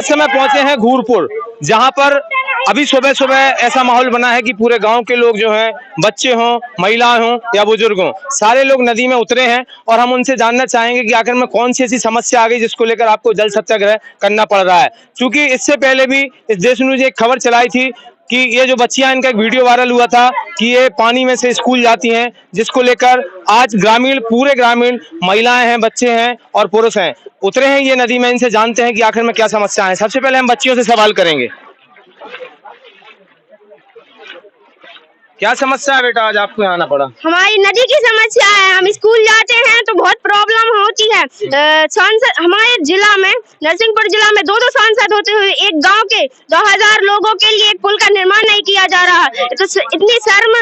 समय पहुंचे हैं घूरपुर, जहां पर अभी सुबह सुबह ऐसा माहौल बना है कि पूरे गांव के लोग जो हैं, बच्चे हों, महिलाएं हों या बुजुर्ग हों, सारे लोग नदी में उतरे हैं। और हम उनसे जानना चाहेंगे कि आखिर में कौन सी ऐसी समस्या आ गई जिसको लेकर आपको जल सत्याग्रह करना पड़ रहा है। क्योंकि इससे पहले भी इस देश न्यूज एक खबर चलाई थी कि ये जो बच्चियां, इनका एक वीडियो वायरल हुआ था कि ये पानी में से स्कूल जाती हैं, जिसको लेकर आज पूरे ग्रामीण महिलाएं हैं, बच्चे हैं और पुरुष हैं, उतरे हैं ये नदी में। इनसे जानते हैं कि आखिर में क्या समस्या है। सबसे पहले हम बच्चियों से सवाल करेंगे, क्या समस्या है बेटा, आज आपको यहाँ आना पड़ा? हमारी नदी की समस्या है। हम स्कूल जाते हैं तो बहुत प्रॉब्लम होती है। सांसद हमारे जिला में, नरसिंहपुर जिला में दो सांसद होते हुए एक गांव के 2000 लोगों के लिए एक पुल का निर्माण नहीं किया जा रहा है। तो इतनी शर्म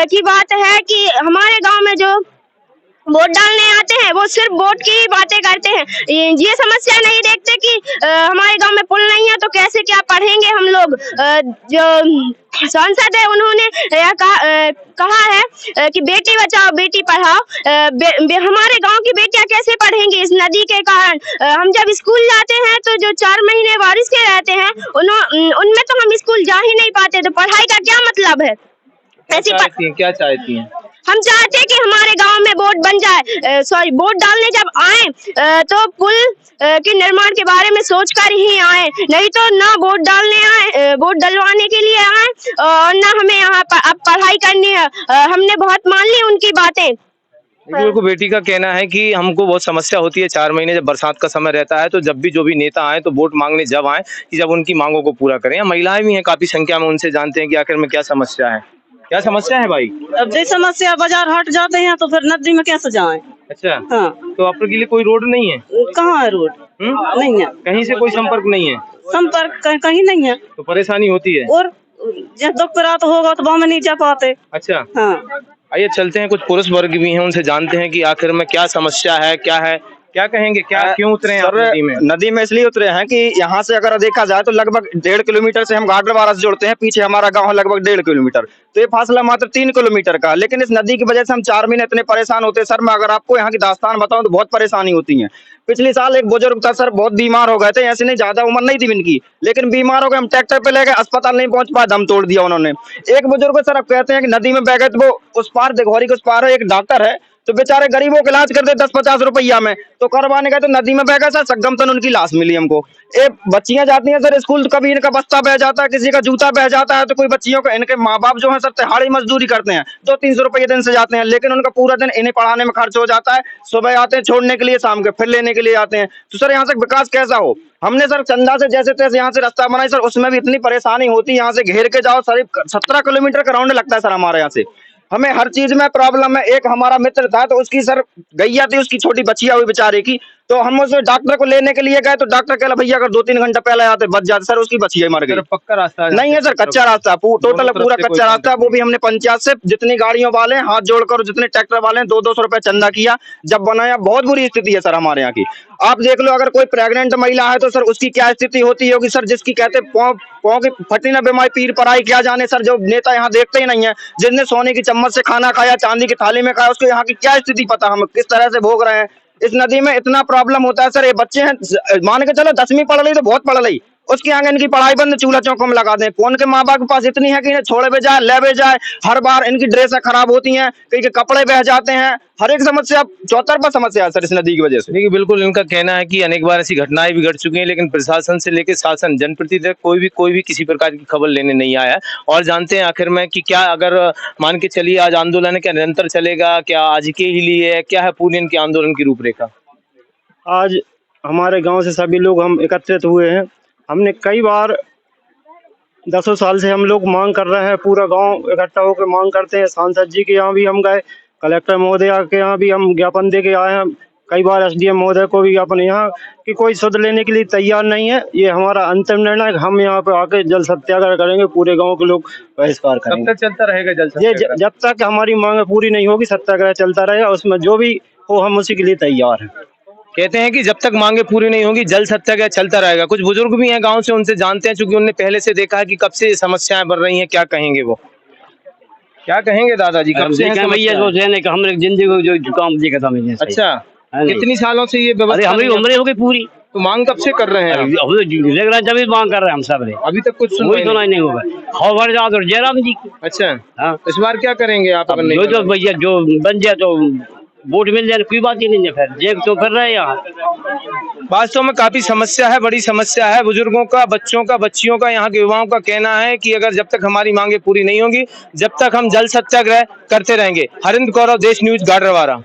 की बात है कि हमारे गांव में जो वोट डालने आते हैं वो सिर्फ वोट की बातें करते हैं, ये समस्या नहीं देखते कि हमारे गांव में पुल नहीं है तो कैसे क्या पढ़ेंगे हम लोग। जो सांसद है उन्होंने कहा है कि बेटी बचाओ बेटी पढ़ाओ। हमारे गांव की बेटियां कैसे पढ़ेंगी इस नदी के कारण। हम जब स्कूल जाते हैं तो जो 4 महीने बारिश के रहते हैं उनमें तो हम स्कूल जा ही नहीं पाते, तो पढ़ाई का क्या मतलब है। क्या चाहती हैं? हम चाहते हैं कि हमारे गांव में वोट बन जाए, वोट डालने जब आए तो पुल के निर्माण के बारे में सोचकर ही आए, नहीं तो ना वोट डालने आए, वोट डलवाने के लिए आए और ना हमें यहाँ पर अब पढ़ाई करनी है। हमने बहुत मान ली उनकी बातें। उनको बेटी का कहना है कि हमको बहुत समस्या होती है 4 महीने, जब बरसात का समय रहता है तो जब भी जो भी नेता आए तो वोट मांगने जब आए कि जब उनकी मांगों को पूरा करें। महिलाएं भी हैं काफी संख्या में, उनसे जानते हैं कि आखिर में क्या समस्या है। क्या समस्या है भाई? अब जैसे समस्या, बाजार हट जाते हैं तो फिर नदी में कैसे जाएं? अच्छा, हाँ। तो आपके लिए कोई रोड नहीं है? कहाँ है रोड? नहीं है, कहीं से कोई संपर्क नहीं है? संपर्क कहीं नहीं है, तो परेशानी होती है। और जब दुख रात होगा तो वहाँ में नहीं जा पाते। अच्छा, हाँ। आइए चलते हैं, कुछ पुरुष वर्ग भी हैं, उनसे जानते हैं कि आखिर में क्या समस्या है, क्या है, क्या कहेंगे, क्या क्यों उतरे हैं आप नदी में? नदी में इसलिए उतरे हैं कि यहाँ से अगर देखा जाए तो लगभग 1.5 किलोमीटर से हम गाडरवारा से जुड़ते हैं, पीछे हमारा गांव है लगभग 1.5 किलोमीटर, तो ये फासला मात्र 3 किलोमीटर का। लेकिन इस नदी की वजह से हम 4 महीने इतने परेशान होते हैं सर। मैं अगर आपको यहाँ की दास्तान बताऊं तो बहुत परेशानी होती है। पिछले साल एक बुजुर्ग था सर, बहुत बीमार हो गए थे, ऐसे नहीं ज्यादा उम्र नहीं थी इनकी, लेकिन बीमार हो गए, हम ट्रैक्टर पे ले गए, अस्पताल नहीं पहुंच पाए, दम तोड़ दिया उन्होंने। एक बुजुर्ग सर अब कहते हैं कि नदी में बह गए, तो वो उस पार दिघौरी के उस पार है, एक डॉक्टर है, तो बेचारे गरीबों का इलाज करते 10-50 रुपया में, तो करवाने गए तो नदी में बह गए सर, सगम तन उनकी लाश मिली हमको। बच्चियां जाती हैं सर स्कूल, तो कभी इनका बस्ता बह जाता है, किसी का जूता बह जाता है, तो कोई बच्चियों का, इनके माँ बाप जो है सर दिहाड़ी मजदूरी करते हैं, 200-300 रुपये दिन से जाते हैं, लेकिन उनका पूरा दिन इन्हें पढ़ाने में खर्च हो जाता है। सुबह आते हैं छोड़ने के लिए, शाम के फिर लेने के लिए आते हैं। तो सर यहाँ से विकास कैसा हो। हमने सर चंदा से जैसे तैसे यहाँ से रास्ता बनाई सर, उसमें भी इतनी परेशानी होती है, यहाँ से घेर के जाओ सर, 17 किलोमीटर का राउंड लगता है सर हमारे यहाँ से। हमें हर चीज में प्रॉब्लम है। एक हमारा मित्र था तो उसकी सर गैया थी, उसकी छोटी बच्चिया हुई बेचारे की, तो हम उसे डॉक्टर को लेने के लिए गए, तो डॉक्टर कहला भैया अगर 2-3 घंटा पहले आते बच जाते, सर उसकी बच्चिया मर गई। पक्का रास्ता नहीं है सर, कच्चा रास्ता, टोटल पूरा कच्चा रास्ता। वो भी हमने पंचायत से जितनी गाड़ियों वाले हाथ जोड़कर, जितने ट्रैक्टर वाले 200-200 रुपए चंदा किया, जब बनाया। बहुत बुरी स्थिति है सर हमारे यहाँ की। आप देख लो, अगर कोई प्रेग्नेंट महिला है तो सर उसकी क्या स्थिति होती होगी सर, जिसकी कहते पाँव की फटी ना बीमारी, पीर पराई क्या जाने सर, जो नेता यहाँ देखते ही नहीं है। जिसने सोने की चम्मच से खाना खाया, चांदी की थाली में खाया, उसको यहाँ की क्या स्थिति पता, हम किस तरह से भोग रहे हैं। इस नदी में इतना प्रॉब्लम होता है सर, ये बच्चे हैं मान के चलो 10वीं पढ़ ली तो बहुत पढ़ ली, उसके आगे इनकी पढ़ाई बंद, चूल्हा चौकों में लगा दें। कौन के माँ बाप के पास इतनी है कि इन्हें छोड़े भी जाए, ले भी जाए। हर बार इनकी ड्रेसें खराब होती हैं, कई के कपड़े बह जाते हैं, हर एक समस्या, चौतरफा समस्या है सर इस नदी की वजह से। देखिए बिल्कुल, इनका कहना है कि अनेक बार ऐसी घटनाएं भी घट चुकी हैं, लेकिन प्रशासन से लेकर शासन, जनप्रतिनिधि तक कोई भी किसी प्रकार की खबर लेने नहीं आया। और जानते हैं आखिर में कि क्या, अगर मान के चलिए आज आंदोलन क्या निरंतर चलेगा, क्या आज के ही लिए, क्या है पूरी इनके आंदोलन की रूपरेखा? आज हमारे गांव से सभी लोग हम एकत्रित हुए हैं। हमने कई बार 10 साल से हम लोग मांग कर रहे हैं, पूरा गांव इकट्ठा होकर मांग करते हैं। सांसद जी के यहाँ भी हम गए, कलेक्टर महोदय के यहाँ भी हम ज्ञापन दे के आए हैं, कई बार SDM महोदय को भी ज्ञापन, यहाँ कि कोई सुध लेने के लिए तैयार नहीं है। ये हमारा अंतिम निर्णय है, हम यहाँ पे आके जल सत्याग्रह करेंगे, पूरे गाँव के लोग बहिष्कार करेंगे। कब तक चलता रहेगा जल ये सत्याग्रह? जब तक हमारी मांग पूरी नहीं होगी सत्याग्रह चलता रहेगा, उसमें जो भी हो हम उसी के लिए तैयार हैं। कहते हैं कि जब तक मांगे पूरी नहीं होगी जल सत्याग्रह चलता रहेगा। कुछ बुजुर्ग भी हैं गांव से, उनसे जानते हैं, क्योंकि उन्होंने पहले से देखा है कि कब से ये समस्याएं बढ़ रही हैं। क्या कहेंगे वो, क्या कहेंगे दादाजी, कब से जिंदगी जो काम देखा था मैंने। अच्छा, कितनी सालों से ये व्यवस्था? हमारी उम्र हो गई पूरी। तो मांग कब से कर रहे हैं आप? रेगुलर जब मांग कर रहे हैं हम सब ने, अभी तक कुछ कोई सुनाई नहीं हुआ। खबर जाओ तो जयराम जी की। अच्छा, हाँ, इस बार क्या करेंगे आप अगर नहीं जो जो करेंगे? भैया जो बन जाए तो वोट मिल जाए, कोई बात ही नहीं है। फिर जेब तो कर रहे हैं यहाँ। वास्तव में काफी समस्या है, बड़ी समस्या है। बुजुर्गों का, बच्चों का, बच्चियों का, यहाँ के युवाओं का कहना है कि अगर जब तक हमारी मांगे पूरी नहीं होंगी, जब तक हम जल सत्याग्रह करते रहेंगे। हरिंद्र कौरव, देश न्यूज, गाडरवारा।